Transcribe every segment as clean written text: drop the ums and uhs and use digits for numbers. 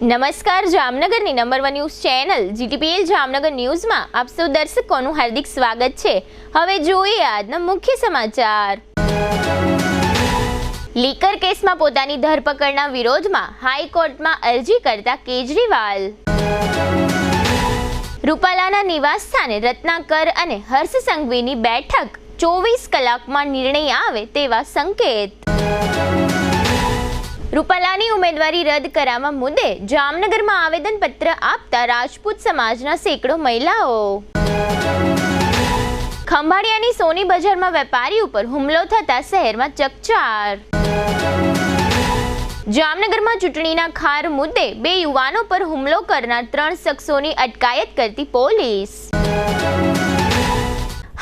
નમસ્કાર, જામનગરની number 1 news channel GTPL Jamnagar ન્યૂઝમાં આપ સૌ દર્શકોનું હાર્દિક સ્વાગત છે। હવે જોઈએ આજના મુખ્ય સમાચાર। લીકર કેસમાં પોતાની ધરપકડના વિરોધમાં હાઈકોર્ટમાં અરજી કરતા કેજરીવાલ। રૂપાલાના નિવાસસ્થાને રત્નાકર અને હર્ષ સંઘવીની બેઠક 24 કલાકમાં નિર્ણય આવે તેવા સંકેત। રૂપાલાની ઉમેદવારી રદ કરાવવા મુદ્દે જામનગરમાં આવેદનપત્ર આપતા રાજપૂત સમાજના સેંકડો મહિલાઓ। ખંભાળિયાની સોની બજારમાં વેપારી ઉપર હુમલો થતા શહેરમાં ચકચાર। જામનગરમાં ચૂંટણીના ખાર મુદ્દે 2 યુવાનો પર હુમલો કરનાર 3 શખ્સોની અટકાયત કરતી પોલીસ।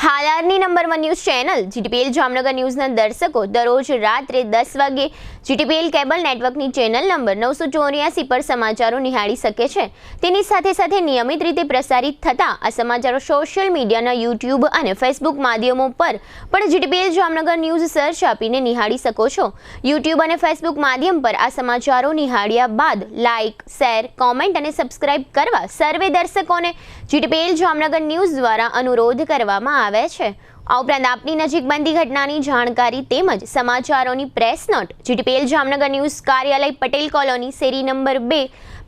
હાલારની number 1 news channel GTPL Jamnagar ન્યૂઝના દર્શકો દરરોજ રાત્રે 10 વાગે જીટીપીએલ કેબલ નેટવર્કની ચેનલ નંબર 984 પર સમાચારો નિહાળી શકે છે। તેની સાથે સાથે નિયમિત રીતે પ્રસારિત થતા આ સમાચારો સોશિયલ મીડિયાના યુટ્યુબ અને ફેસબુક માધ્યમો પર પણ જીટીપીએલ જામનગર ન્યૂઝ સર્ચ આપીને નિહાળી શકો છો। યુટ્યુબ અને ફેસબુક માધ્યમ પર આ સમાચારો નિહાળ્યા બાદ લાઇક, શેર, કોમેન્ટ અને સબસ્ક્રાઇબ કરવા સર્વે દર્શકોને જીટીપીએલ જામનગર ન્યૂઝ દ્વારા અનુરોધ કરવામાં આવે છે। આ ઉપરાંત આપની નજીક બનતી ઘટનાની જાણકારી તેમજ સમાચારોની press note GTPL Jamnagar news કાર્યાલય પટેલ કોલોની શેરી નંબર 2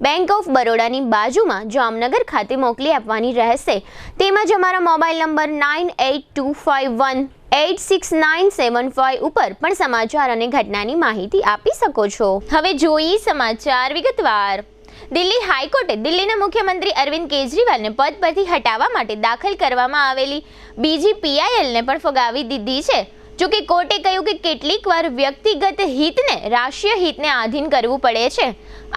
બેંક ઓફ બરોડાની બાજુમાં જામનગર ખાતે મોકલી આપવાની રહેશે। તેમજ અમારા મોબાઈલ નંબર 9825186975 ઉપર પણ સમાચાર અને ઘટનાની માહિતી આપી શકો છો। હવે જોઈએ સમાચાર વિગતવાર। દિલ્હી હાઈકોર્ટે દિલ્હીના મુખ્યમંત્રી અરવિંદ કેજરીવાલને પદ પરથી હટાવવા માટે દાખલ કરવામાં આવેલી બીજી પીઆઈએલને પણ ફગાવી દીધી છે। જો કે કોર્ટે કહ્યું કે કેટલીકવાર વ્યક્તિગત હિતને રાષ્ટ્રીય હિતને આધીન કરવું પડે છે।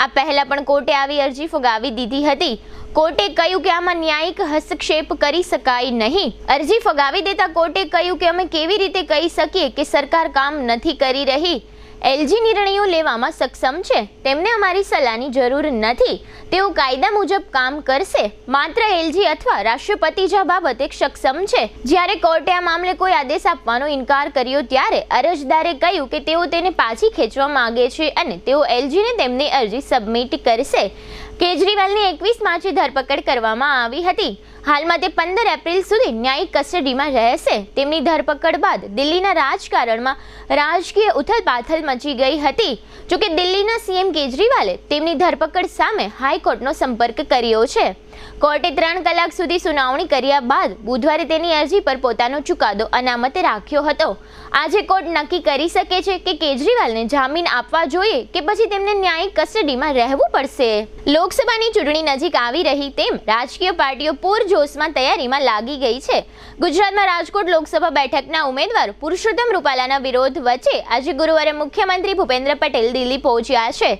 આ પહેલા પણ કોર્ટે આવી અરજી ફગાવી દીધી હતી। કોર્ટે કહ્યું કે આમાં ન્યાયિક હસ્તક્ષેપ કરી શકાય નહીં। અરજી ફગાવી દેતા કોર્ટે કહ્યું કે અમે કેવી રીતે કહી શકીએ કે સરકાર કામ નથી કરી રહી। એલજી નિર્ણયો લેવામાં સક્ષમ છે, તેમને અમારી સલાહની જરૂર નથી। તેઓ કાયદા મુજબ કામ કરશે। માત્ર એલજી અથવા રાષ્ટ્રપતિ જ આ બાબતે સક્ષમ છે। જ્યારે કોર્ટે આ મામલે કોઈ આદેશ આપવાનો ઇનકાર કર્યો ત્યારે અરજદારે કહ્યું કે તેઓ તેને પાછી ખેંચવા માંગે છે અને તેઓ એલજીને તેમની અરજી સબમિટ કરશે। કેજરીવાલની 21 માર્ચે ધરપકડ કરવામાં આવી હતી। હાલમાં તે 15 એપ્રિલ સુધી ન્યાયિક કસ્ટડીમાં રહેશે। તેમની ધરપકડ બાદ દિલ્હીના રાજકારણમાં રાજકીય ઉથલપાથલ મચી ગઈ હતી। જોકે દિલ્હીના સીએમ કેજરીવાલે તેમની ધરપકડ સામે હાઈકોર્ટનો સંપર્ક કર્યો છે। કોર્ટે 3 કલાક સુધી સુનાવણી કર્યા બાદ બુધવારે તેની અરજી પર પોતાનો ચુકાદો અનામત રાખ્યો હતો। આજે કોર્ટ નક્કી કરી શકે છે કે કેજરીવાલને જામીન આપવા જોઈએ કે પછી તેમને ન્યાયિક કસ્ટડીમાં રહેવું પડશે। લોકસભાની ચૂંટણી નજીક આવી રહી તેમ રાજકીય પાર્ટીઓ પૂરજોશમાં તૈયારીમાં લાગી ગઈ છે। ગુજરાતમાં રાજકોટ લોકસભા બેઠકના ઉમેદવાર પુરુષોત્તમ રૂપાલાના વિરોધ વચ્ચે આજે ગુરુવારે મુખ્યમંત્રી ભૂપેન્દ્ર પટેલ દિલ્હી પહોંચ્યા છે।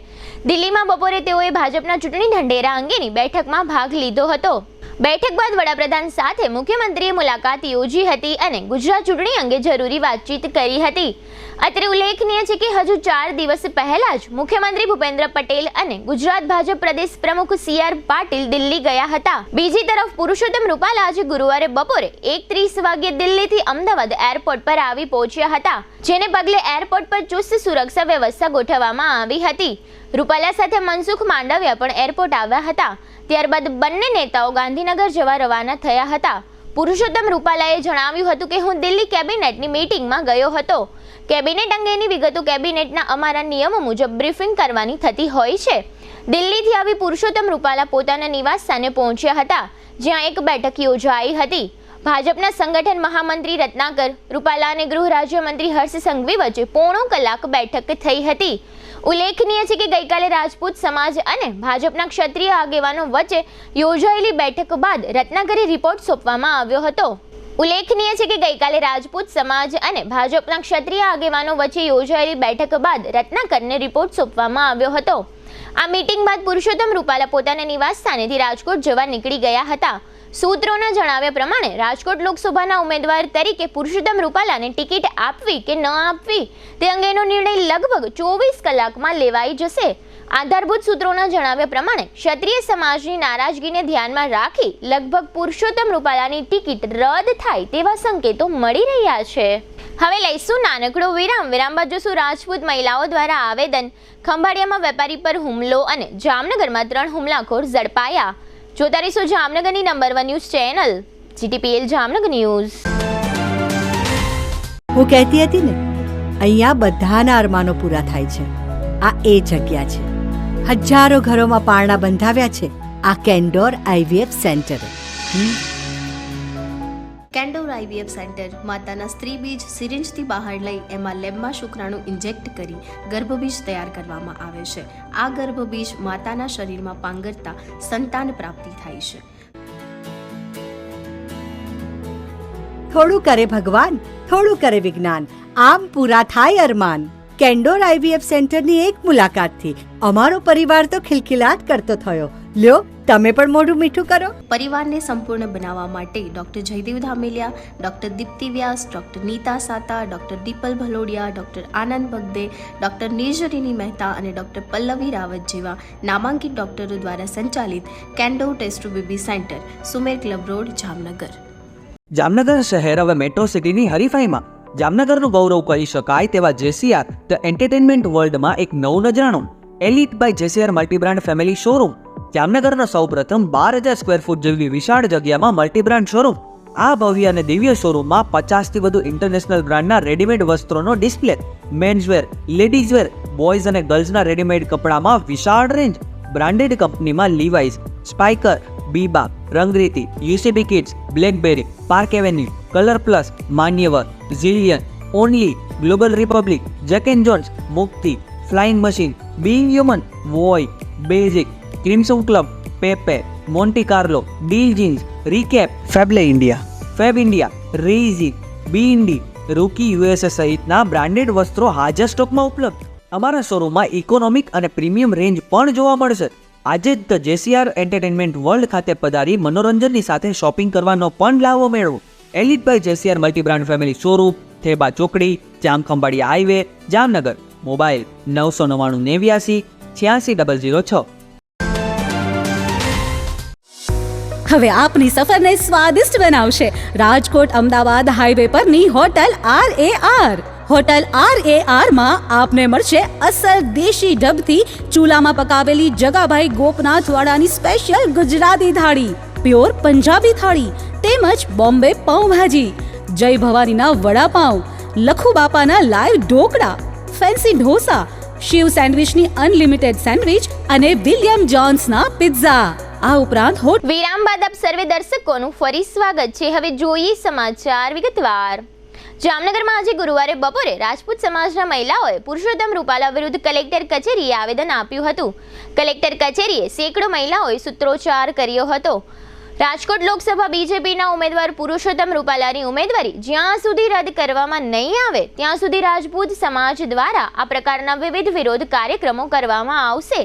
દિલ્હીમાં બપોરે તેઓએ ભાજપના ચૂંટણી ઢંઢેરા અંગેની બેઠકમાં ભાગ લીધો હતો। બેઠક બાદ વડાપ્રધાન સાથે મુખ્યમંત્રીએ મુલાકાત યોજી હતી અને ગુજરાત ચૂંટણી અંગે જરૂરી વાતચીત કરી હતી। અત્રે ઉલ્લેખનીય છે કે હજુ 4 દિવસ પહેલા જ મુખ્યમંત્રી ભૂપેન્દ્ર પટેલ અને ગુજરાત ભાજપ પ્રદેશ પ્રમુખ CR પાટીલ દિલ્હી ગયા હતા। બીજી તરફ પુરુષોત્તમ રૂપાલા આજે ગુરુવારે બપોરે 1:30 વાગ્યે દિલ્હીથી અમદાવાદ એરપોર્ટ પર આવી પહોંચ્યા હતા, જેને પગલે એરપોર્ટ પર ચુસ્ત સુરક્ષા વ્યવસ્થા ગોઠવવામાં આવી હતી। રૂપાલા સાથે મનસુખ માંડવિયા પણ એરપોર્ટ આવ્યા હતા। ત્યારબાદ બંને નેતાઓ ગાંધીનગર જવા રવાના થયા હતા। પુરુષોત્તમ રૂપાલાએ જણાવ્યું હતું કે હું દિલ્હી કેબિનેટની મીટિંગમાં ગયો હતો। કેબિનેટ અંગેની વિગતો કેબિનેટના અમારા નિયમો મુજબ બ્રીફિંગ કરવાની થતી હોય છે। દિલ્હીથી આવી પુરુષોત્તમ રૂપાલા પોતાના નિવાસસ્થાને પહોંચ્યા હતા, જ્યાં એક બેઠક યોજાઈ હતી। ભાજપના સંગઠન મહામંત્રી રત્નાકર, રૂપાલા અને ગૃહ રાજ્યમંત્રી હર્ષ સંઘવી વચ્ચે પોણો કલાક બેઠક થઈ હતી। ઉલ્લેખનીય છે કે ગઈકાલે રાજપૂત સમાજ અને ભાજપના ક્ષત્રિય આગેવાનો વચ્ચે યોજાયેલી બેઠક બાદ રત્નાકરે રિપોર્ટ સોંપવામાં આવ્યો હતો। ઉલ્લેખનીય છે કે ગઈકાલે રાજપૂત સમાજ અને ભાજપના ક્ષત્રિય આગેવાનો વચ્ચે યોજાયેલી બેઠક બાદ રત્નાકરને રિપોર્ટ સોંપવામાં આવ્યો હતો। આ મીટિંગ બાદ પુરુષોત્તમ રૂપાલા પોતાના નિવાસ સ્થાનેથી રાજકોટ જવા નીકળી ગયા હતા। સૂત્રોના જણાવ્યા પ્રમાણે રાજકોટ લોકસભાના ઉમેદવાર તરીકે પુરુષોત્તમ રૂપાલાને ટિકિટ આપવી કે ન આપવી તે અંગેનો નિર્ણય લગભગ 24 કલાકમાં લેવાઈ જશે। આધારભૂત સૂત્રોના જણાવ્યા પ્રમાણે ક્ષત્રિય સમાજની નારાજગીને ધ્યાનમાં રાખી લગભગ પુરુષોત્તમ રૂપાલાની ટિકિટ રદ થાય તેવા સંકેતો મળી રહ્યા છે। હવે લઈશું નાનકડો વિરામ બાદ જોશું રાજપૂત મહિલાઓ દ્વારા આવેદન, ખંભાળિયામાં વેપારી પર હુમલો અને જામનગરમાં 3 હુમલાખોર ઝડપાયા. જોતા રહીશું જામનગરની number 1 news channel GTPL Jamnagar news. હું કહેતી હતી ને, અહીંયા બધાના અરમાનો પૂરા થાય છે. આ એ જગ્યા છે. હજારો ઘરોમાં પારણા બંધાવ્યા છે આ Candor IVF centre. Candor IVF centre માતાના સ્ત્રી બીજ સિરિંજથી બહાર લઈ એમાં લેબમાં શુક્રાણુ ઇન્જેક્ટ કરી ગર્ભબીજ તૈયાર કરવામાં આવે છે. આ ગર્ભબીજ માતાના શરીરમાં પાંગરતા સંતાન પ્રાપ્તિ થાય છે. થોડું કરે ભગવાન, થોડું કરે વિજ્ઞાન, આમ પૂરા થાય અરમાન. કેન્ડોર IVF સેન્ટરની એક મુલાકાતથી અમારો પરિવાર તો ખિલખિલાટ કરતો થયો. લ્યો, તમે પણ મોઢું મીઠું કરો. પરિવારને સંપૂર્ણ બનાવવા માટે doctor Jaydev Dhameliya, doctor Dipti Vyas, doctor Nita Sata, doctor Dipal Bhalodiya, doctor Anand Bagde, doctor નિર્જરીની મહેતા અને ડોક્ટર પલ્લવી રાવત જેવા નામાંકિત ડોક્ટરો દ્વારા સંચાલિત Candor test baby centre, Sumer club road, Jamnagar. Jamnagar શહેર હવે મેટ્રો સિટીની હરીફાઈમાં જામનગરનું ગૌરવ કરી શકાય તેવા JCR ધ એન્ટરટેનમેન્ટ વર્લ્ડમાં એક નવું નજરાણું Elite by JCR multibrand family showroom. જામનગરના સૌપ્રથમ 12,000 સ્ક્વેર ફૂટ જેવી વિશાળ જગ્યામાં મલ્ટીબ્રાન્ડ શોરૂમ. આ ભવ્ય અને દિવ્ય શોરૂમમાં 50થી વધુ ઇન્ટરનેશનલ બ્રાન્ડના રેડીમેડ વસ્ત્રોનો ડિસ્પ્લે, મેન્સવેર, લેડીઝવેર, બોયઝ અને ગર્લ્સના રેડીમેડ કપડામાં વિશાળ રેન્જ. બ્રાન્ડેડ કંપનીમાં Levi's, Spykar, Biba, Rangriti, UCB kids, BlackBerry, Park Avenue, Colour Plus, Manyavar, Zillion, Only, Global Republic, Jack and Jones, Mukti, Flying Machine, Being Human, Voi, Basic, Crimson Club, Pepe, Monte Carlo, Deal Jeans, Recap, Fable India, Fabindia, રેઝી, BND, Rookie USA સહિતના branded વસ્ત્રો હાજર સ્ટોકમાં ઉપલબ્ધ. અમારા શોરૂમમાં economic અને premium range પણ જોવા મળશે. આજે જ ધ JCR એન્ટરટેનમેન્ટ વર્લ્ડ ખાતે પધારી મનોરંજનની સાથે શોપિંગ કરવાનો પણ લાવો મેળવો. Elite by JCR multibrand family showroom, Theba ચોકડી, જામખંભાળિયા હાઈવે, જામનગર. મોબાઈલ 999 86 006. હવે આપની સફરને સ્વાદિષ્ટ બનાવશે રાજકોટ અમદાવાદ હાઈવે પરની હોટલ RAR. હોટલ RAR માં આપને મળશે અસલ દેશી ઢબથી ચૂલામાં પકાવેલી જગાભાઈ ગોપનાથવાડાની સ્પેશિયલ ગુજરાતી થાળી, પ્યોર પંજાબી થાળી તેમજ બોમ્બે પાઉંભાજી, જય ભવાનીના વડાપાઉં, લખુ બાપાના લાઈવ ઢોકળા, ફેન્સી ઢોસા, શિવ સેન્ડવિચની અનલિમિટેડ સેન્ડવિચ અને વિલિયમ જોન્સના પિઝા. આ ઉપરાંત વિરામ બાદ આપ સર્વે દર્શકોનું ફરી સ્વાગત છે. હવે જોઈએ સમાચાર વિગતવાર. જામનગરમાં આજે ગુરુવારે બપોરે રાજપૂત સમાજના મહિલાઓએ પુરુષોત્તમ રૂપાલા વિરુદ્ધ કલેક્ટર કચેરીએ આવેદન આપ્યું હતું. કલેક્ટર કચેરીએ સેંકડો મહિલાઓએ સૂત્રોચ્ચાર કર્યો હતો. રાજકોટ લોકસભા BJPના ઉમેદવાર પુરુષોત્તમ રૂપાલાની ઉમેદવારી જ્યાં સુધી રદ કરવામાં નહીં આવે ત્યાં સુધી રાજપૂત સમાજ દ્વારા આ પ્રકારના વિવિધ વિરોધ કાર્યક્રમો કરવામાં આવશે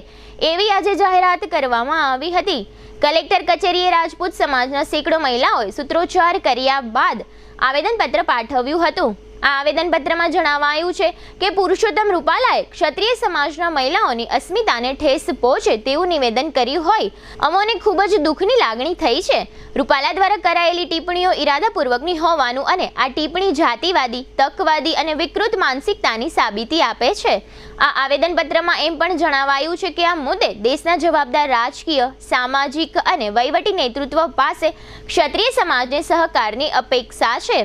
એવી આજે જાહેરાત કરવામાં આવી હતી. કલેક્ટર કચેરીએ રાજપૂત સમાજના સેંકડો મહિલાઓએ સૂત્રોચ્ચાર કર્યા બાદ આવેદનપત્ર પાઠવ્યું હતું. આ આવેદનપત્રમાં જણાવાયું છે કે પુરુષોત્તમ રૂપાલાએ ક્ષત્રિય સમાજના મહિલાઓની અસ્મિતાને ઠેસ પહોંચે તેવું નિવેદન કર્યું હોય અમોને ખૂબ જ દુઃખની લાગણી થઈ છે. રૂપાલા દ્વારા કરાયેલી ટિપ્પણીઓ ઇરાદાપૂર્વકની હોવાનું અને આ ટિપ્પણી જાતિવાદી, તકવાદી અને વિકૃત માનસિકતાની સાબિતી આપે છે. આ આવેદનપત્રમાં એમ પણ જણાવાયું છે કે આ મુદ્દે દેશના જવાબદાર રાજકીય, સામાજિક અને વહીવટી નેતૃત્વ પાસે ક્ષત્રિય સમાજને સહકારની અપેક્ષા છે.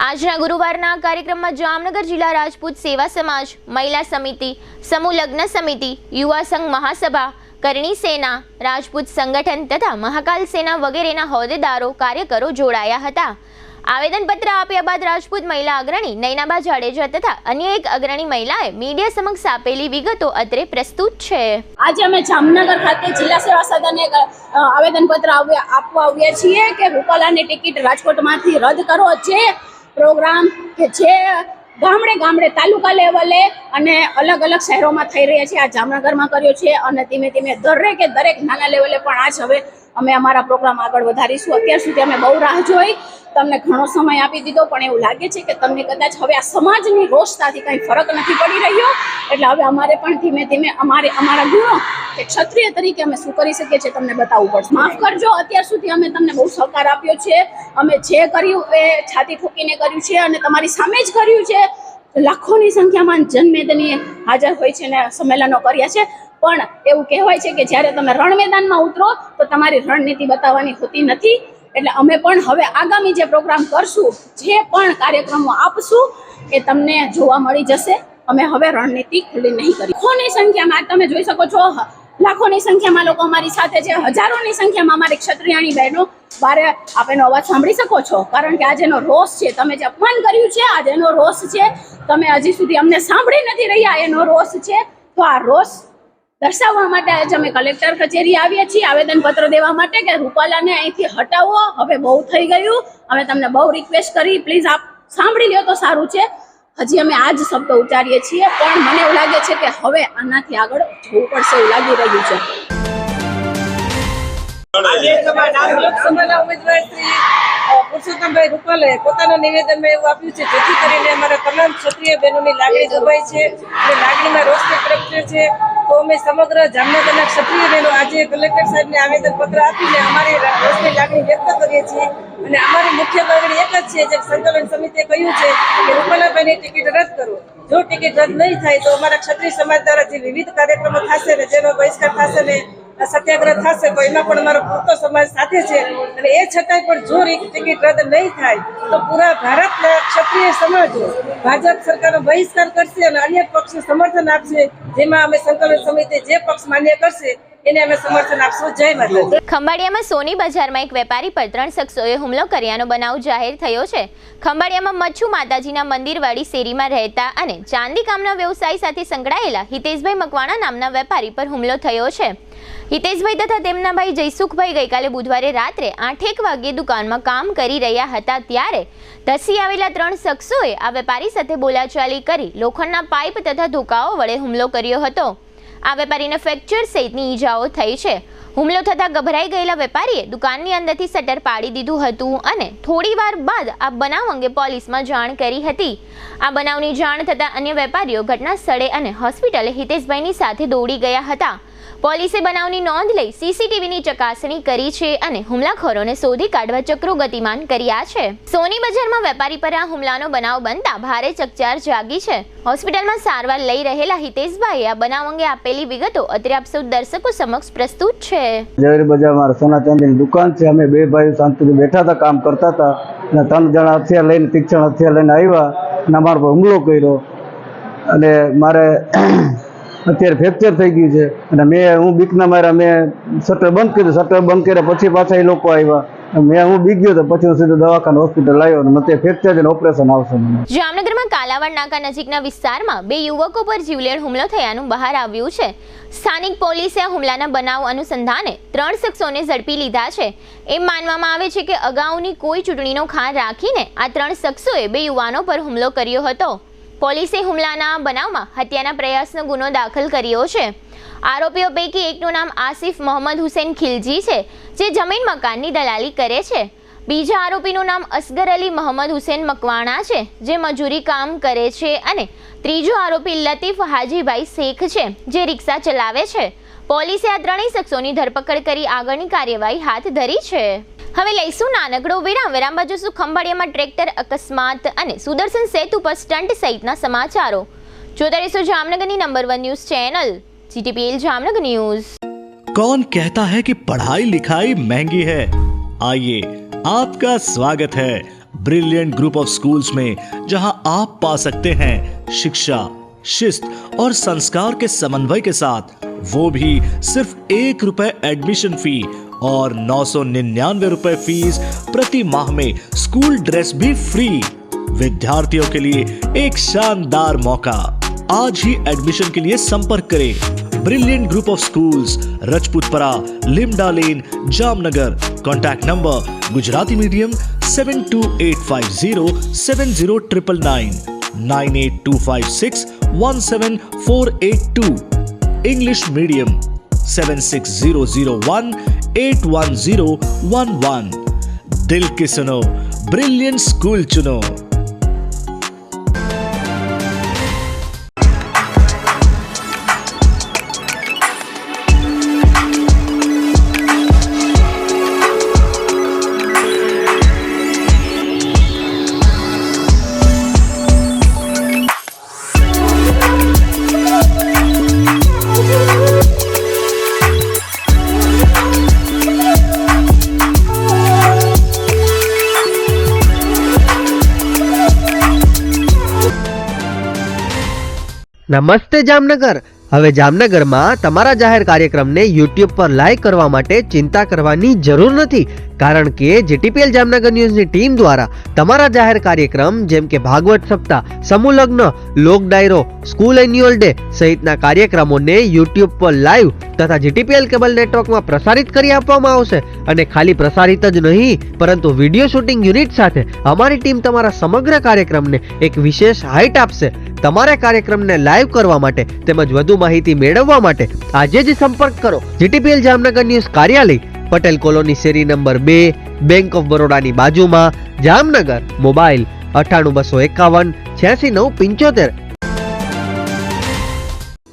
આજના ગુરુવારના કાર્યક્રમમાં જામનગર જિલ્લા રાજપૂત સેવા સમાજ, મહિલા સમિતિ, સમૂહ લગ્ન સમિતિ, યુવા સંઘ મહાસભા, કરણી સેના, રાજપૂત સંગઠન તથા મહાકાલ સેના વગેરેના હોદ્દેદારો, કાર્યકરો જોડાયા હતા. આવેદનપત્ર આપ્યા બાદ રાજપૂત મહિલા અગ્રણી નૈનાબા જાડેજા તથા અન્ય એક અગ્રણી મહિલાએ મીડિયા સમક્ષ આપેલી વિગતો અત્રે પ્રસ્તુત છે. આજે અમે જામનગર ખાતે જિલ્લા સેવા સદને આવેદનપત્ર આપવા આવ્યા છીએ કે રૂપાલાની ટિકિટ રાજકોટમાંથી રદ કરો. જે પ્રોગ્રામ કે જે ગામડે ગામડે તાલુકા લેવલે અને અલગ અલગ શહેરોમાં થઈ રહ્યા છે આ જામનગરમાં કર્યો છે અને ધીમે ધીમે દરેક નાના લેવલે પણ આજ હવે અમે અમારા પ્રોગ્રામ આગળ વધારીશું. અત્યાર સુધી અમે બહુ રાહ જોઈ તમને ઘણો સમય આપી દીધો, પણ એવું લાગે છે કે તમને કદાચ હવે આ સમાજની રોષતાથી કંઈ ફરક નથી પડી રહ્યો. એટલે હવે અમારે પણ ધીમે ધીમે અમારા ગુણો કે ક્ષત્રિય તરીકે અમે શું કરી શકીએ છીએ તમને બતાવવું પડશે. માફ કરજો, અત્યાર સુધી અમે તમને બહુ સહકાર આપ્યો છે. અમે જે કર્યું એ છાતી ઠોકીને કર્યું છે અને તમારી સામે જ કર્યું છે. લાખોની સંખ્યામાં જનમેદની હાજર હોય છે ને સંમેલનો કર્યા છે. પણ એવું કહેવાય છે કે જ્યારે તમે રણ મેદાનમાં ઉતરો તો તમારી રણનીતિ બતાવવાની હોતી નથી. એટલે અમે પણ હવે આગામી જે પ્રોગ્રામ કરશું, જે પણ કાર્યક્રમો આપશું, એ તમને જોવા મળી જશે. અમે હવે રણનીતિ ખુલ્લી નહીં કરી. લાખોની સંખ્યામાં તમે જોઈ શકો છો, લાખોની સંખ્યામાં લોકો અમારી સાથે છે. હજારોની સંખ્યામાં અમારી ક્ષત્રિયાણી બહેનો બારે આપ એનો અવાજ સાંભળી શકો છો. કારણ કે આજે એનો રોષ છે. તમે જે અપમાન કર્યું છે, આજે એનો રોષ છે. તમે હજી સુધી અમને સાંભળી નથી રહ્યા, એનો રોષ છે. તો આ રોષ દર્શાવવા માટે આજે અમે કલેક્ટર કચેરી આવ્યા છીએ આવેદનપત્ર દેવા માટે કે રૂપાલાને અહીંથી હટાવો, હવે બહુ થઈ ગયું. અમે તમને બહુ રિક્વેસ્ટ કરી, પ્લીઝ આપ સાંભળી લ્યો તો સારું છે. હજી અમે આ જ શબ્દ ઉચ્ચારીએ છીએ, પણ મને એવું લાગે છે કે હવે આનાથી આગળ જવું પડશે એવું લાગી રહ્યું છે. ઉમેદવાર શ્રી પુરુષોત્તમભાઈ રૂપાલે પોતાના નિવેદનમાં એવું આપ્યું છે, જેથી કરીને અમારા તમામ ક્ષત્રિય બહેનોની લાગણી દુભાઈ છે અને લાગણીમાં રોષને પ્રગટે છે. તો અમે સમગ્ર જામનગરના ક્ષત્રિય બહેનો આજે કલેક્ટર સાહેબને આવેદનપત્ર આપીને અમારી રોષની લાગણી વ્યક્ત કરીએ છીએ. અને અમારી મુખ્ય માંગણી એક જ છે, જે સંકલન સમિતિએ કહ્યું છે કે રૂપાલાભાઈની ટિકિટ રદ કરો. જો ટિકિટ રદ નહીં થાય તો અમારા ક્ષત્રિય સમાજ દ્વારા જે વિવિધ કાર્યક્રમો થશે ને જેનો બહિષ્કાર થશે ને સત્યાગ્રહ થશે, તો એમાં પણ અમારો પૂરતો સમાજ સાથે છે. અને એ છતાંય પણ જો ટિકિટ રદ નહીં થાય તો પૂરા ભારતના ક્ષત્રિય સમાજો ભાજપ સરકારનો બહિષ્કાર કરશે અને અન્ય પક્ષને સમર્થન આપશે. જેમાં અમે સંકલન સમિતિ જે પક્ષ માન્ય કરશે એને અમે સમર્થન આપશું. જય માતાજી. ખંભાળિયામાં સોની બજારમાં એક વેપારી પર 3 શખ્સોએ હુમલો કર્યાનો બનાવ જાહેર થયો છે. ખંભાળિયામાં મચ્છુ માતાજીના મંદિરવાળી શેરીમાં રહેતા અને ચાંદી કામના વ્યવસાય સાથે સંકળાયેલા હિતેશભાઈ મકવાણા નામના વેપારી પર હુમલો થયો છે. હિતેશભાઈ તથા તેમના ભાઈ જયસુખભાઈ ગઈકાલે બુધવારે રાત્રે 8:01 વાગ્યે દુકાનમાં કામ કરી રહ્યા હતા, ત્યારે ધસી આવેલા 3 શખ્સોએ આ વેપારી સાથે બોલાચાલી કરી લોખંડના પાઇપ તથા ધોકાઓ વડે હુમલો કર્યો હતો. આ વેપારીને ફ્રેક્ચર સહિતની ઈજાઓ થઈ છે. હુમલો થતાં ગભરાઈ ગયેલા વેપારીએ દુકાનની અંદરથી શટર પાડી દીધું હતું અને થોડી વાર બાદ આ બનાવ અંગે પોલીસમાં જાણ કરી હતી. આ બનાવની જાણ થતાં અન્ય વેપારીઓ ઘટના સ્થળે અને હોસ્પિટલે હિતેશભાઈની સાથે દોડી ગયા હતા. પોલીસે બનાવની નોંધ લઈ સીસીટીવીની ચકાસણી કરી છે અને હુમલાખોરોને શોધી કાઢવા ચક્રો ગતિમાન કર્યા છે. સોની બજારમાં વેપારી પર આ હુમલાનો બનાવ બનતા ભારે ચકચાર જાગી છે. હોસ્પિટલમાં સારવાર લઈ રહેલા હિતેશભાઈએ આ બનાવ અંગે આપેલી વિગતો અત્રે આપ સૌ દર્શકો સમક્ષ પ્રસ્તુત છે. ઝવેરી બજારમાં સોના ચાંદીની દુકાન છે. અમે 2 ભાઈઓ શાંતિથી બેઠા હતા, કામ કરતા હતા અને 3 જણા હથિયાર લઈને તીક્ષ્ણ હથિયાર લઈને આવ્યા અને અમારા પર હુમલો કર્યો અને મારે અત્યારે ફ્રેક્ચર થઈ ગયું છે. અને હું બીકના માર્યા મેં શટર બંધ કર્યું. શટર બંધ કર્યા પછી પાછા એ લોકો આવ્યા. હું બીક ગયો તો પછી હું સીધો દવાખાને હોસ્પિટલ આવ્યો અને મને ફ્રેક્ચર અને ઓપરેશન આવશે. જામનગરમાં કાલાવાડ નાકા નજીકના વિસ્તારમાં 2 યુવકો પર જીવલેણ હુમલો થયાનું બહાર આવ્યું છે. સ્થાનિક પોલીસે આ હુમલાના બનાવ અનુસંધાને 3 શખ્સોને ઝડપી લીધા છે. એમ માનવામાં આવે છે કે અગાઉની કોઈ ચૂંટણીનો ખાર રાખીને આ 3 શખ્સોએ 2 યુવાનો પર હુમલો કર્યો હતો. પોલીસે હુમલાના બનાવમાં હત્યાના પ્રયાસનો ગુનો દાખલ કર્યો છે. આરોપીઓ પૈકી એકનું નામ આસિફ મોહમ્મદ હુસેન ખિલજી છે, જે જમીન મકાનની દલાલી કરે છે. બીજા આરોપીનું નામ અસગર અલી મોહમ્મદ હુસેન મકવાણા છે, જે મજૂરી કામ કરે છે અને ત્રીજો આરોપી લતીફ હાજીભાઈ શેખ છે, જે રિક્ષા ચલાવે છે. પોલીસે આ 3 શખ્સોની ધરપકડ કરી આગળની કાર્યવાહી હાથ ધરી છે. હવે લઈશું નાનકડો વિરામ. વિરામ બાદ જોશું ખંભાળિયામાં ટ્રેક્ટર અકસ્માત અને સુદર્શન સેતુ પર સ્ટન્ટ સહિતના સમાચારો. જોતા રહેશો જામનગરની number 1 news channel GTPL Jamnagar news. कौन कहता है कि पढ़ाई लिखाई महंगी है? आइए, आपका स्वागत है ब्रिलियंट ग्रुप ऑफ स्कूल्स में, जहां आप पा सकते हैं शिक्षा, शिस्त और संस्कार के समन्वय के साथ, वो भी सिर्फ ₹1 एडमिशन फी और 999 रुपए फीस प्रति माह में स्कूल ड्रेस भी फ्री. विद्यार्थियों के लिए एक शानदार मौका. आज ही एडमिशन के लिए संपर्क करें. Brilliant group of schools, Rajputpara, Limda lane, Jamnagar. Contact number Gujarati medium 72850 70999, 98256 17482. English medium 76001 81011. दिल की सुनो, ब्रिलियंट स्कूल चुनो। નમસ્તે જામનગર। હવે જામનગરમાં તમારા જાહેર કાર્યક્રમને YouTube પર લાઈવ કરવા માટે ચિંતા કરવાની જરૂર નથી, કારણ કે જીટીપીએલ જામનગર ન્યૂઝની ટીમ દ્વારા તમારા જાહેર કાર્યક્રમ જેમ કે ભાગવત સપ્તાહ, સમૂહ લગ્ન, લોક ડાયરો, સ્કૂલ એન્યુઅલ ડે સહિતના કાર્યક્રમોને YouTube પર લાઈવ તથા જીટીપીએલ કેબલ નેટવર્કમાં પ્રસારિત કરી આપવામાં આવશે। અને ખાલી પ્રસારિત જ નહીં, પરંતુ વિડીયો શૂટિંગ યુનિટ સાથે અમારી ટીમ તમારા સમગ્ર કાર્યક્રમને એક વિશેષ હાઇટ આપશે। તમારા કાર્યક્રમને લાઈવ કરવા માટે તેમજ વધુ માહિતી મેળવવા માટે આજે જ સંપર્ક કરો જીટીપીએલ જામનગર ન્યૂઝ કાર્યાલય, પટેલ કોલોની શેરી નંબર 2, બેંક ઓફ બરોડાની બાજુમાં, જામનગર। મોબાઈલ 98 251 86 9 75।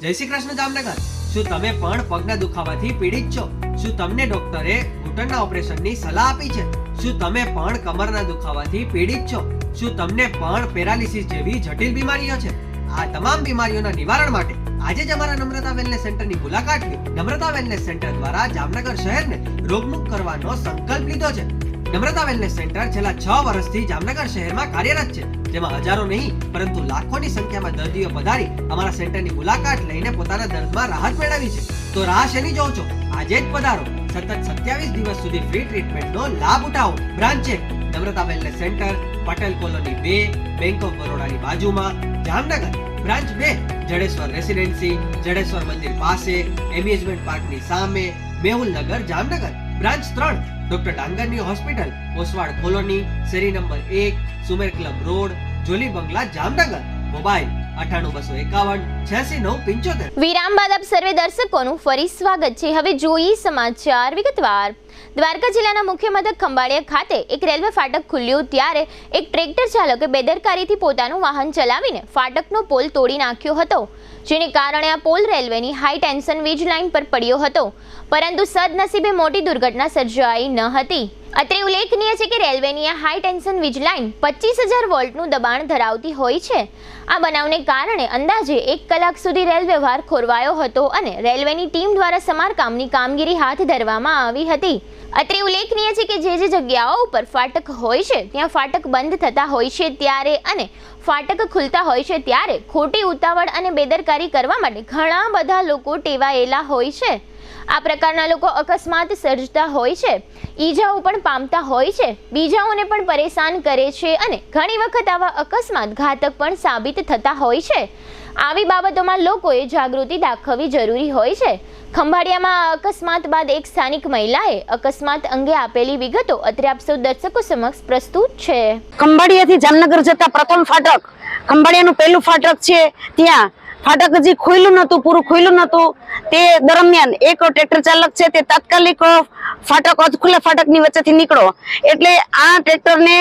જય શ્રી કૃષ્ણ જામનગર। શું તમે પણ પગના દુખાવાથી પીડિત છો? શું તમને ડોક્ટરે ઘૂંટણના ઓપરેશનની સલાહ આપી છે? શું તમે પણ કમરના દુખાવાથી પીડિત છો? શું તમને પણ પેરાલિસિસ જેવી જટિલ બીમારીઓ છે? આ તમામ બીમારીઓના નિવારણ માટે આજે જ અમારા નમ્રતા વેલનેસ સેન્ટરની મુલાકાત લો। નમ્રતા વેલનેસ સેન્ટર દ્વારા જામનગર શહેરને રોગમુક્ત કરવાનો સંકલ્પ લીધો છે। નમ્રતા વેલનેસ સેન્ટર છેલ્લા 6 વર્ષથી જામનગર શહેરમાં કાર્યરત છે, જેમાં હજારો નહીં પરંતુ લાખોની સંખ્યામાં દર્દીઓ પધારી અમારા સેન્ટરની મુલાકાત લઈને પોતાના દર્દમાં રાહત મેળવી છે। તો રાહ શેની જોવો છો? આજે જ પધારો। સતત 27 દિવસ સુધી ફ્રી ટ્રીટમેન્ટનો લાભ ઉઠાવો। Branch 1 Namrata wellness centre, Patel colony 2, bank of બરોડાની બાજુમાં, જામનગર। બ્રાન્ચ 2 જડેશ્વર રેસિડેન્સી, જડેશ્વર મંદિર પાસે, એમ્યુઝમેન્ટ પાર્કની સામે, મેહુલનગર, જામનગર। બ્રાન્ચ 3 ડોક્ટર ડાંગરની હોસ્પિટલ, ઓસવાડ કોલોની, શેરી number 1, Sumer club road, Jolly બંગલા, જામનગર। મોબાઈલ 98 251 86 9 75। વિરામ બાદ આપ સર્વે દર્શકોનું ફરી સ્વાગત છે। હવે જોઈએ સમાચાર વિગતવાર। દ્વારકા જિલ્લાના મુખ્ય મથક ખંભાળિયા ખાતે એક રેલવે ફાટક ખુલ્યું ત્યારે એક ટ્રેક્ટર ચાલકે બેદરકારીથી પોતાનું વાહન ચલાવીને ફાટકનો પોલ તોડી નાખ્યો હતો, જેને કારણે આ પોલ રેલવેની હાઈ ટેન્શન વીજ લાઇન પર પડ્યો હતો, પરંતુ સદનસીબે મોટી દુર્ઘટના સર્જાઈ ન હતી। અત્રે ઉલ્લેખનીય છે કે રેલવેની આ હાઈ ટેન્શન વીજ લાઇન 25,000 વોલ્ટનું દબાણ ધરાવતી હોય છે। આ બનાવને કારણે અંદાજે 1 કલાક સુધી રેલ વ્યવહાર ખોરવાયો હતો અને રેલવેની ટીમ દ્વારા સમારકામની કામગીરી હાથ ધરવામાં આવી હતી। અત્રે ઉલ્લેખનીય છે કે જે જગ્યાઓ ઉપર ફાટક હોય છે ત્યાં ફાટક બંધ થતા હોય છે ત્યારે અને ફાટક ખુલતા હોય છે ત્યારે ખોટી ઉતાવળ અને બેદરકારી કરવા માટે ઘણા બધા લોકો ટેવાયેલા હોય છે। આ પ્રકારના લોકો અકસ્માત સર્જતા હોય છે, ઈજાઓ પણ પામતા હોય છે, બીજાઓને પણ પરેશાન કરે છે અને ઘણી વખત આવા અકસ્માત ઘાતક પણ સાબિત થતા હોય છે। આવી બાબતોમાં લોકોએ જાગૃતિ દાખવવી જરૂરી હોય છે। ખંભાળિયામાં આ અકસ્માત બાદ એક સ્થાનિક મહિલાએ અકસ્માત અંગે આપેલી વિગતો અત્રે આપ સૌ દર્શકો સમક્ષ પ્રસ્તુત છે। ખંભાળિયાથી જામનગર જતા પ્રથમ ફાટક, ખંભાળિયાનું પહેલું ફાટક છે, ત્યાં ફાટક હજી ખુલ્લું નહોતું, પૂરું ખુલ્લું નહોતું, તે દરમિયાન એક ટ્રેક્ટર ચાલક છે તે તાત્કાલિક ફાટક ખુલ્લા ફાટકની વચ્ચેથી નીકળો એટલે આ ટ્રેક્ટરને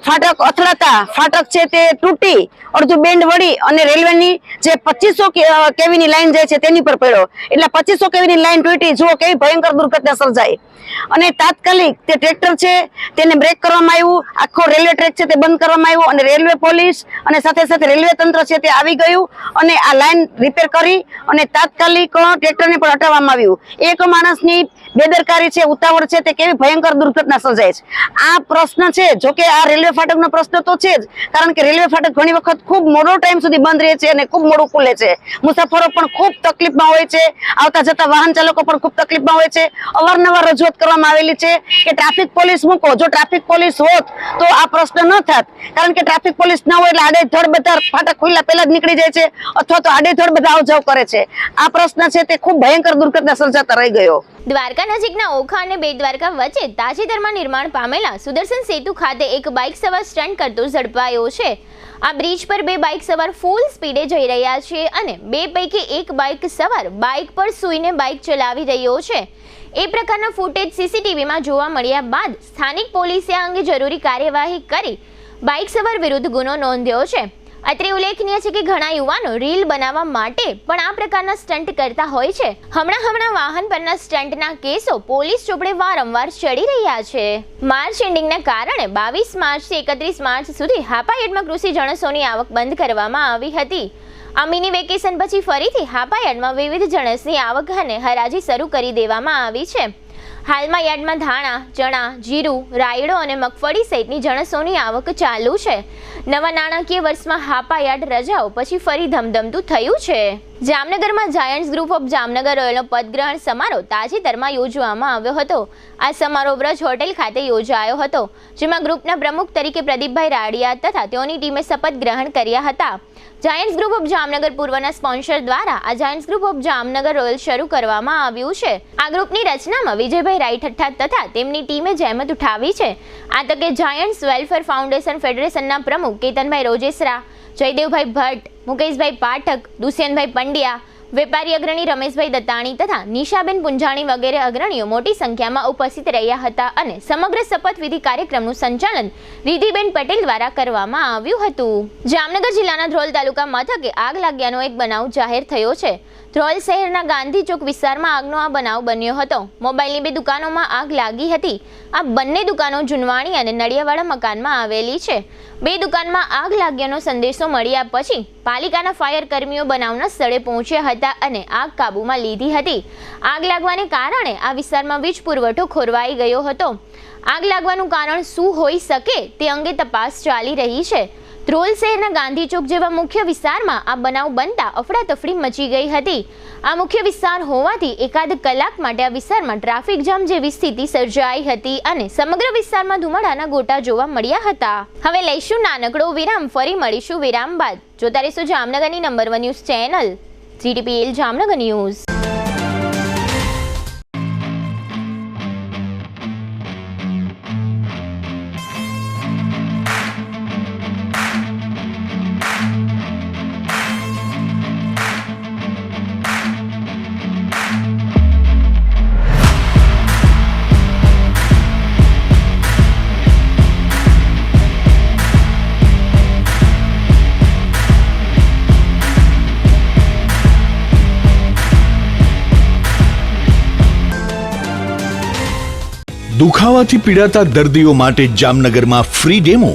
ફાટક અથડાતા ફાટક છે તે તૂટી અડધું બેન્ડ વળી અને રેલવેની જે 2500 કેવીની લાઈન જાય છે તેની પર પડ્યો એટલે 2500 કેવીની લાઈન તૂટી। જુઓ કેવી ભયંકર દુર્ઘટના સર્જાઈ અને તાત્કાલિક તે ટ્રેક્ટર છે તેને બ્રેક કરવામાં આવ્યું, આખો રેલવે ટ્રેક છે તે બંધ કરવામાં આવ્યો અને રેલવે પોલીસ અને સાથે સાથે રેલવે તંત્ર છે તે આવી ગયું અને આ લાઈન રિપેર કરી અને તાત્કાલિક ટ્રેક્ટરને પણ હટાવવામાં આવ્યું। એક માણસની બેદરકારી છે, ઉતાવળ છે, તે કેવી ભયંકર દુર્ઘટના સર્જાય છે। આ પ્રશ્ન છે, જો કે આ રેલવે ફાટકનો પ્રશ્ન તો છે જ, કારણ કે રેલવે ફાટક ઘણી વખત ખૂબ મોડો ટાઈમ સુધી બંધ રહે છે અને ખૂબ મોડું ખુલે છે। મુસાફરો પણ ખૂબ તકલીફમાં હોય છે, આવતા જતા વાહન ચાલકો પણ ખૂબ તકલીફમાં હોય છે। અવારનવાર રજૂઆત કરવામાં આવેલી છે કે ટ્રાફિક પોલીસ મૂકો, જો ટ્રાફિક પોલીસ હોત તો આ પ્રશ્ન ન થાત, કારણ કે ટ્રાફિક પોલીસ ન હોય એટલે આડેધડ બધા ફાટક ખુલ્લા પહેલા જ નીકળી જાય છે અથવા તો આડેધડ બધા આવ જાવ કરે છે। આ પ્રશ્ન છે તે ખૂબ ભયંકર દુર્ઘટના સર્જાતા રહી ગયો। દ્વારકા નજીકના ઓખા અને બેટ દ્વારકા વચ્ચે તાજેતરમાં નિર્માણ પામેલા સુદર્શન સેતુ ખાતે એક બાઇક સવાર સ્ટન્ટ કરતો ઝડપાયો છે. આ બ્રિજ પર બે બાઇક સવાર ફૂલ સ્પીડે જઈ રહ્યા છે અને બે પૈકી એક બાઇક સવાર બાઇક પર સૂઈને બાઇક ચલાવી રહ્યો છે. એ પ્રકારના ફૂટેજ સીસીટીવીમાં જોવા મળ્યા બાદ સ્થાનિક પોલીસે આ અંગે જરૂરી કાર્યવાહી કરી બાઇક સવાર વિરુદ્ધ ગુનો નોંધ્યો છે. અત્રે ઉલ્લેખનીય છે કે ઘણા યુવાનો રીલ બનાવવા માટે પણ આ પ્રકારના સ્ટન્ટ કરતા હોય છે. હમણાં વાહન પરના સ્ટન્ટના કેસો પોલીસ ચોપડે વારંવાર ચડી રહ્યા છે. માર્ચ એન્ડિંગના કારણે 22 માર્ચથી 31 માર્ચ સુધી હાપાયાર્ડમાં કૃષિ જણસોની આવક બંધ કરવામાં આવી હતી. આ મિની વેકેશન પછી ફરીથી હાપાયાર્ડમાં વિવિધ જણસની આવક અને હરાજી શરૂ કરી દેવામાં આવી છે. હાલમાં યાર્ડમાં ધાણા, ચણા, જીરું, રાયડો અને મગફળી સહિતની જણસોની આવક ચાલુ છે. નવા નાણાકીય વર્ષમાં હાપાયાર્ડ રજાઓ પછી ફરી ધમધમતું થયું છે. જામનગરમાં જાયન્ટ્સ ગ્રુપ ઓફ જામનગર રોયલનો પદગ્રહણ સમારોહ તાજેતરમાં યોજવામાં આવ્યો હતો. આ સમારોહ વ્રજ હોટેલ ખાતે યોજાયો હતો, જેમાં ગ્રુપના પ્રમુખ તરીકે પ્રદીપભાઈ રાડિયા તથા તેઓની ટીમે શપથ ગ્રહણ કર્યા હતા. જાયન્ટ્સ ગ્રુપ ઓફ જામનગર પૂર્વના સ્પોન્સર દ્વારા આ Giants group of Jamnagar royal શરૂ કરવામાં આવ્યું છે. આ ગ્રુપની રચનામાં વિજયભાઈ રાઈઠઠ્ઠા તથા તેમની ટીમે જહેમત ઉઠાવી છે. આ તકે જાયન્ટ્સ વેલફેર ફાઉન્ડેશન ફેડરેશનના પ્રમુખ કેતનભાઈ રોજેસરા, જયદેવભાઈ ભટ્ટ, મુકેશભાઈ પાઠક, દુષ્યંતભાઈ પંડ્યા, વેપારી અગ્રણી રમેશભાઈ દત્તાણી તથા નિશાબેન પુંજાણી વગેરે અગ્રણીઓ મોટી સંખ્યામાં ઉપસ્થિત રહ્યા હતા અને સમગ્ર શપથવિધિ કાર્યક્રમનું સંચાલન રિધિબેન પટેલ દ્વારા કરવામાં આવ્યું હતું. જામનગર જિલ્લાના ધ્રોલ તાલુકા મથકે આગ લાગ્યાનો એક બનાવ જાહેર થયો છે. ધ્રોલ શહેરના ગાંધી ચોક વિસ્તારમાં આગનો આ બનાવ બન્યો હતો. મોબાઈલની બે દુકાનોમાં આગ લાગી હતી. આ બંને દુકાનો જુનવાણી અને નડિયાવાળા મકાનમાં આવેલી છે. બે દુકાનમાં આગ લાગ્યાનો સંદેશો મળ્યા પછી પાલિકાના ફાયર કર્મીઓ બનાવના સ્થળે પહોંચ્યા હતા અને આગ કાબૂમાં લીધી હતી. આગ લાગવાને કારણે આ વિસ્તારમાં વીજ પુરવઠો ખોરવાઈ ગયો હતો. આગ લાગવાનું કારણ શું હોઈ શકે તે અંગે તપાસ ચાલી રહી છે. ધ્રોલ શહેરના ગાંધી ચોક જેવા મુખ્ય વિસ્તારમાં આ બનાવ બનતા અફડાતફડી મચી ગઈ હતી. આ મુખ્ય વિસ્તાર હોવાથી એકાદ કલાક માટે આ વિસ્તારમાં ટ્રાફિક જામ જેવી સ્થિતિ સર્જાઈ હતી અને સમગ્ર વિસ્તારમાં ધુમાડાના ગોટા જોવા મળ્યા હતા. હવે લઈશું નાનકડો વિરામ, ફરી મળીશું વિરામ બાદ. જોતા રહીશું જામનગરની number 1 news channel GTPL Jamnagar news. દુખાવાથી પીડાતા દર્દીઓ માટે જામનગરમાં free demo.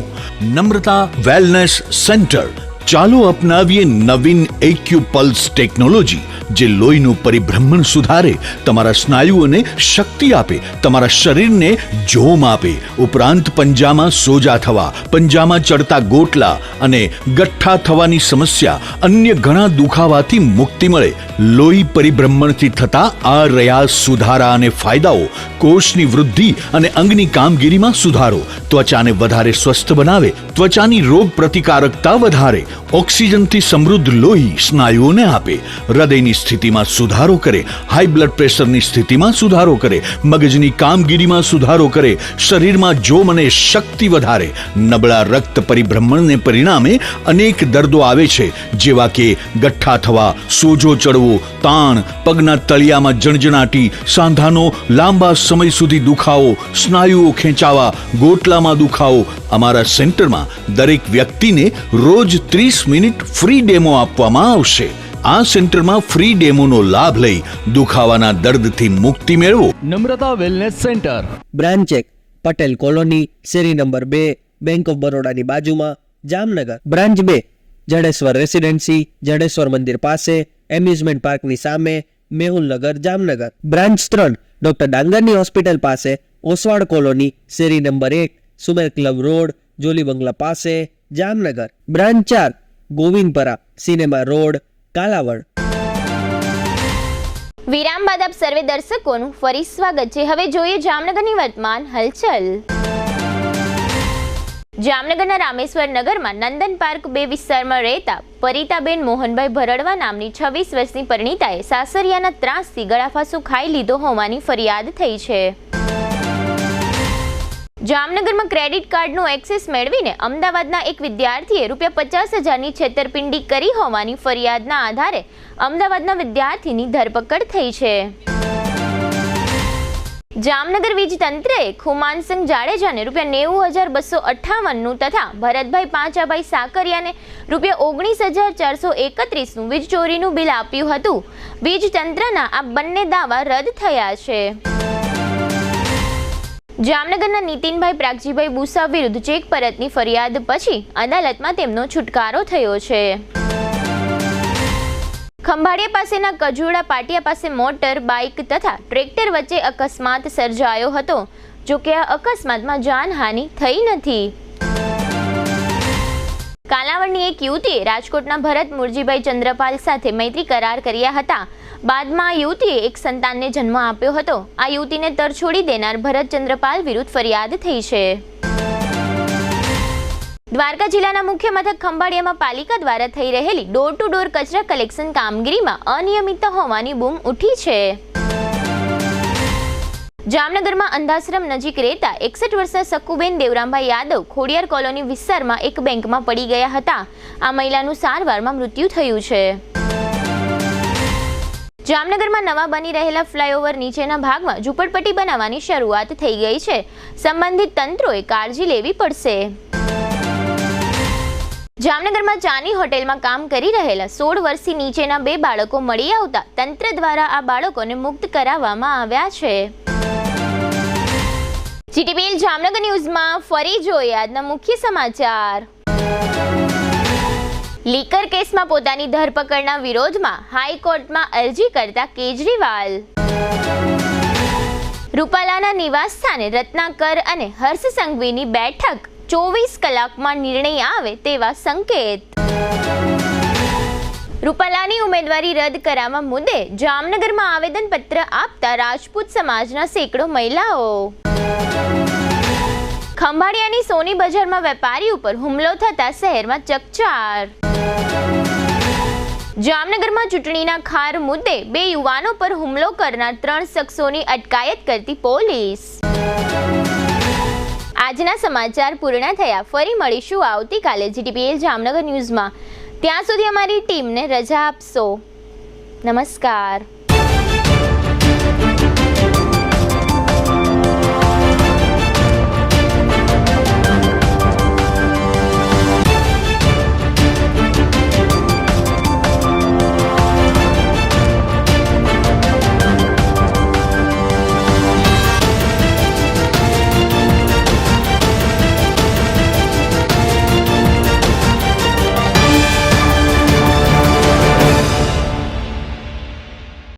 Namrata wellness centre. ચાલો અપનાવીએ નવીન એક્યુપલ્સ ટેકનોલોજી, જે લોહીનું પરિભ્રમણ સુધારે, તમારા સ્નાયુઓને શક્તિ આપે, તમારા શરીરને જોમ આપે. ઉપરાંત પંજામાં સોજા થવા, પંજામાં ચડતા ગોટલા અને ગઠ્ઠા થવાની સમસ્યા, અન્ય ઘણા દુખાવાથી મુક્તિ મળે. લોહી પરિભ્રમણથી થતા આ રહ્યા સુધારા અને ફાયદાઓ. કોષની વૃદ્ધિ અને અંગની કામગીરીમાં સુધારો, ત્વચાને વધારે સ્વસ્થ બનાવે, ત્વચાની રોગ પ્રતિકારકતા વધારે, ઓક્સિજનથી સમૃદ્ધ લોહી સ્નાયુઓને આપે, હૃદયની સ્થિતિમાં સુધારો કરે, હાઈ બ્લડ પ્રેશરની સ્થિતિમાં સુધારો કરે, મગજની કામગીરીમાં સુધારો કરે, શરીરમાં જોમ અને શક્તિ વધારે. નબળા રક્ત પરિભ્રમણને પરિણામે અનેક દર્દો આવે છે, જેવા કે ગઠ્ઠા થવા, સોજો ચડવો, તાણ, પગના તળિયામાં જણજણાટી, સાંધાનો લાંબા સમય સુધી દુખાવો, સ્નાયુઓ ખેંચાવા, ગોટલામાં દુખાવો. અમારા સેન્ટરમાં દરેક વ્યક્તિને રોજ 30 મિનિટ ફ્રી ડેમો આપવામાં આવશે. આ સેન્ટરમાં ફ્રી ડેમોનો લાભ લઈ દુખાવાના દર્દથી મુક્તિ મેળવો. Namrata wellness centre, branch 1, Patel colony, શેરી નંબર 2, બેંક ઓફ બરોડાની બાજુમાં, જામનગર. બ્રાન્ચ 2, જડેશ્વર રેસિડેન્સી, જડેશ્વર મંદિર પાસે, એમ્યુઝમેન્ટ પાર્કની સામે, મેહુલનગર, જામનગર. બ્રાન્ચ 3, ડોક્ટર ડાંગરની હોસ્પિટલ પાસે, ઓસવાડ કોલોની, શેરી number 1, Sumer club road, Jolly બંગલા પાસે, Jamnagar. Branch 4, Govindpara, cinema road, Kalavad. વિરામ બાદ આપ સર્વે દર્શકોનું ફરી સ્વાગત છે. હવે જોઈએ જામનગરની વર્તમાન હલચલ. જામનગરના રામેશ્વર નગરમાં નંદન પાર્ક 2 વિસ્તારમાં રહેતા પરિતાબેન મોહનભાઈ ભરડવા નામની 26 વર્ષની પરિણીતાએ સાસરિયાના ત્રાસથી ગળાફાંસો ખાઈ લીધો હોવાની ફરિયાદ થઈ છે. જામનગરમાં ક્રેડિટ કાર્ડનો એક્સેસ મેળવીને અમદાવાદના એક વિદ્યાર્થીએ ₹50,000ની છેતરપિંડી કરી હોવાની ફરિયાદના આધારે અમદાવાદના વિદ્યાર્થીની ધરપકડ થઈ છે. જામનગર વીજ તંત્રએ ખુમાનસિંહ જાડેજાને ₹90,258નું તથા ભરતભાઈ પાંચાભાઈ સાકરિયાને ₹19,431નું વીજ ચોરીનું બિલ આપ્યું હતું. વીજ તંત્રના આ બંને દાવા રદ થયા છે. જામનગરના નીતિનભાઈ પ્રાગજીભાઈ બુસા વિરુદ્ધ ચેક પરતની ફરિયાદ પછી અદાલતમાં તેમનો છુટકારો થયો છે. ખંભાળિયા પાસેના કજુડા પાટિયા પાસે મોટર, બાઇક તથા ટ્રેક્ટર વચ્ચે અકસ્માત સર્જાયો હતો. જોકે આ અકસ્માતમાં જાનહાનિ થઈ નથી. કાલાવડની એક યુવતીએ રાજકોટના ભરત મુરજીભાઈ ચંદ્રપાલ સાથે મૈત્રી કરાર કર્યા હતા. બાદમાં આ યુવતીએ એક સંતાનને જન્મ આપ્યો હતો. આ યુવતીને તરછોડી દેનાર ભરત ચંદ્રપાલ વિરુદ્ધ ફરિયાદ થઈ છે. દ્વારકા જિલ્લાના મુખ્ય મથક ખંભાળિયામાં પાલિકા દ્વારા થઈ રહેલી ડોર ટુ ડોર કચરા કલેક્શન કામગીરીમાં અનિયમિતતા હોવાની બૂમ ઉઠી છે. જામનગરમાં અંધાશ્રમ નજીક રહેતા 61 વર્ષના સક્કુબેન દેવરામભાઈ યાદવ ખોડિયાર કોલોની વિસ્તારમાં એક બેંકમાં પડી ગયા હતા. આ મહિલાનું સારવારમાં મૃત્યુ થયું છે. જામનગરમાં નવા બની રહેલા ફ્લાયઓવર નીચેના ભાગમાં ઝૂંપડપટ્ટી બનાવવાની શરૂઆત થઈ ગઈ છે. સંબંધિત તંત્રોએ કાળજી લેવી પડશે. જામનગરમાં ચાની હોટેલમાં કામ કરી રહેલા 16 વર્ષથી નીચેના 2 બાળકો મળી આવતા તંત્ર દ્વારા આ બાળકોને મુક્ત કરાવવામાં આવ્યા છે. જીટીપીએલ જામનગર ન્યૂઝમાં ફરી જોઈએ આજના મુખ્ય સમાચાર. લીકર કેસમાં પોતાની ધરપકડના વિરોધમાં હાઈકોર્ટમાં અરજી કરતા કેજરીવાલ. રૂપાલાના નિવાસસ્થાને રત્નાકર અને હર્ષ સંઘવીની બેઠક 24 કલાકમાં નિર્ણય આવે તેવા સંકેત. રૂપાલાની ઉમેદવારી રદ કરાવવા મુદ્દે જામનગરમાં આવેદનપત્ર આપતા રાજપૂત સમાજના સેંકડો મહિલાઓ. ખંભાળિયાની સોની બજારમાં વેપારી ઉપર હુમલો થતા શહેરમાં ચકચાર. જામનગરમાં ચૂંટણીના ખાર મુદ્દે 2 યુવાનો પર હુમલો કરનાર 3 શખ્સોની અટકાયત કરતી પોલીસ. આજના સમાચાર પૂર્ણ થયા. ફરી મળીશું આવતીકાલે જીટીપીએલ જામનગર ન્યૂઝમાં. ત્યાં સુધી અમારી ટીમને રજા આપશો. નમસ્કાર.